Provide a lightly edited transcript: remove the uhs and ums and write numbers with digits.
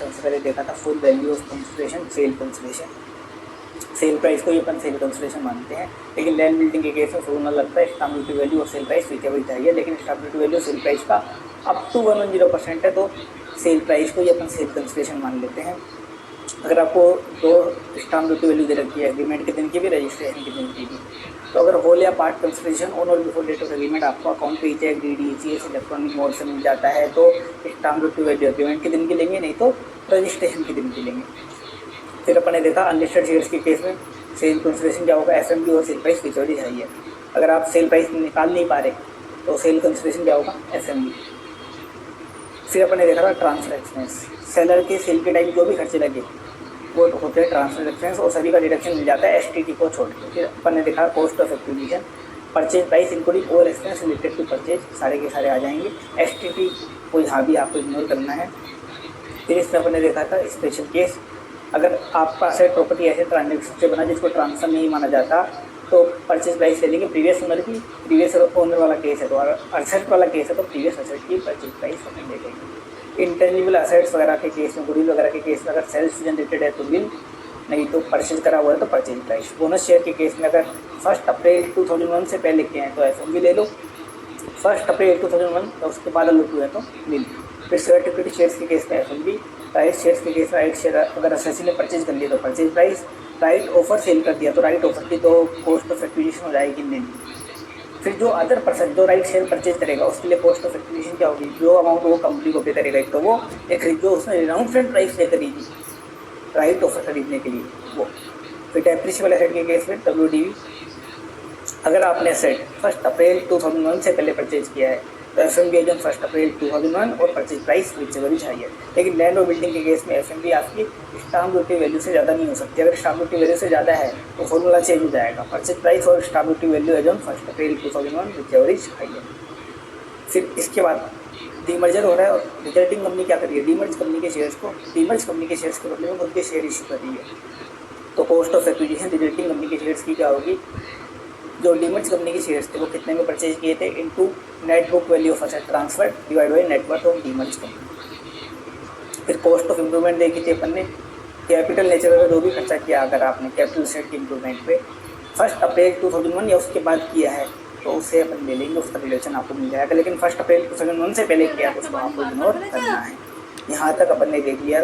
सबसे पहले देखा था full value of consideration, sale consideration. Sale price को ही अपन सेल कंसिडरेशन मानते हैं, लेकिन लैंड बिल्डिंग के केस में फॉर्मूला लगता है स्टाम्प ड्यूटी वैल्यू और सेल प्राइस विच एवर चाहिए, लेकिन stamp duty value sale price का अप टू 110% है, तो सेल प्राइस को ही अपन सेल कंसिडरेशन मान लेते हैं। अगर आपको दो स्टाम्प ड्यूटी वैल्यू दे रखी है एग्रीमेंट के दिन की भी, रजिस्ट्रेशन के दिन की भी, तो अगर होल या पार्ट कंसिडरेशन ऑन और बिफोर डेट ऑफ एग्रीमेंट आपको account payee cheque, DD, ECS, electronic mode से मिल जाता है, तो स्टाम्प ड्यूटी वैल्यू एग्रीमेंट के दिन की लेंगे, नहीं तो रजिस्ट्रेशन के दिन की लेंगे। फिर अपन ने देखा अनलिस्टेड शेयर्स के केस में सेल कंसिडरेशन क्या होगा, एफएमवी और सेल प्राइस विच एवर चाहिए। अगर आप सेल प्राइस निकाल नहीं पा रहे तो सेल कंसिडरेशन क्या होगा, एफएमवी। फिर अपन ने देखा था ट्रांसफर एक्सपेंस, सेलर के सेल के टाइम जो भी खर्चे लगे वो होते हैं ट्रांसफर एक्सपेंस, और सभी का डिडक्शन मिल जाता है एसटीटी को छोड़ के। फिर अपन ने देखा cost of acquisition, purchase price including all expense related to purchase, सारे के सारे आ जाएंगे। एसटीटी को यहाँ भी आपको इग्नोर करना है। फिर इसमें अपन ने देखा था स्पेशल केस, अगर आपका असेट प्रॉपर्टी ऐसे ट्रांजेक्शन से बना जिसको ट्रांसफर नहीं माना जाता तो परचेज प्राइस ले लेंगे प्रीवियस ओनर की। प्रीवियस ओनर वाला केस है तो असेट वाला केस है तो प्रीवियस असेट की परचेज प्राइस अपन ले लेंगे। इंटेंजिबल असेट्स वगैरह के केस में, गुडविल वगैरह के केस में अगर सेल्स जनरेटेड है तो बिल, नहीं तो परचेज करा हुआ है तो परचेज प्राइस। बोनस शेयर के केस में अगर 1 अप्रैल 2001 से पहले के हैं तो एफएमवी ले लो, 1 अप्रैल 2001 तो उसके बाद अलग हुआ है तो बिल। फिर सर्टिफिकेट शेयर्स के केस में एफएमवी, राइट शेयर्स के केस में राइट शेयर अगर एसएससी ने परचेज कर लिया तो purchase price, right offer cell कर दिया तो राइट ऑफर की तो कॉस्ट ऑफ एक्विजिशन हो जाएगी नहीं। फिर जो अदर पर्सन जो राइट शेयर परचेज करेगा उसके लिए कॉस्ट ऑफ एक्विजिशन क्या होगी, जो अमाउंट वो कंपनी को पे करेगा, एक तो वो एक जो उसने रिनाउंसमेंट प्राइस पे खरीदी राइट ऑफर खरीदने के लिए वो। फिर डेप्रिसिएबल एसेट के केस में WDV, अगर आपने एसेट 1 अप्रैल 2001 से पहले परचेज किया है तो एफएमवी एजन 1 अप्रैल 2001 और परचेज प्राइस विच एवर चाहिए। लेकिन लैंड और बिल्डिंग के केस में एफएमवी आपकी स्टाम्प ड्यूटी वैल्यू से ज़्यादा नहीं हो सकती। अगर स्टाम्प ड्यूटी वैल्यू से ज़्यादा है तो फॉर्मूला चेंज हो जाएगा, परचेज प्राइस और stamp duty value as on 1 April 2001 whichever चाहिए। फिर इसके बाद डीमर्जर हो रहा है और रिजल्टिंग कंपनी क्या कर रही है, डीमर्ज कंपनी के शेयर्स के बदले में उनके शेयर इशू कर रही है। तो cost of acquisition resulting company के शेयर्स की क्या होगी, जो डीमर्ज कंपनी के शेयर्स थे वो कितने में परचेज किए थे, into net book value of asset transfer divide by net worth of demerge company. फिर कॉस्ट ऑफ इम्प्रूवमेंट देखी थी अपन ने, कैपिटल नेचर का जो भी खर्चा किया अगर आपने कैपिटल सेट की इम्प्रूवमेंट पे 1 अप्रैल 2001 या उसके बाद किया है तो उससे अपन ले लेंगे, उसका रिलेशन आपको मिल जाएगा। लेकिन 1 अप्रैल 2001 से पहले किया तो उसको आपको इग्नोर करना है। यहाँ तक अपन ने देख लिया था।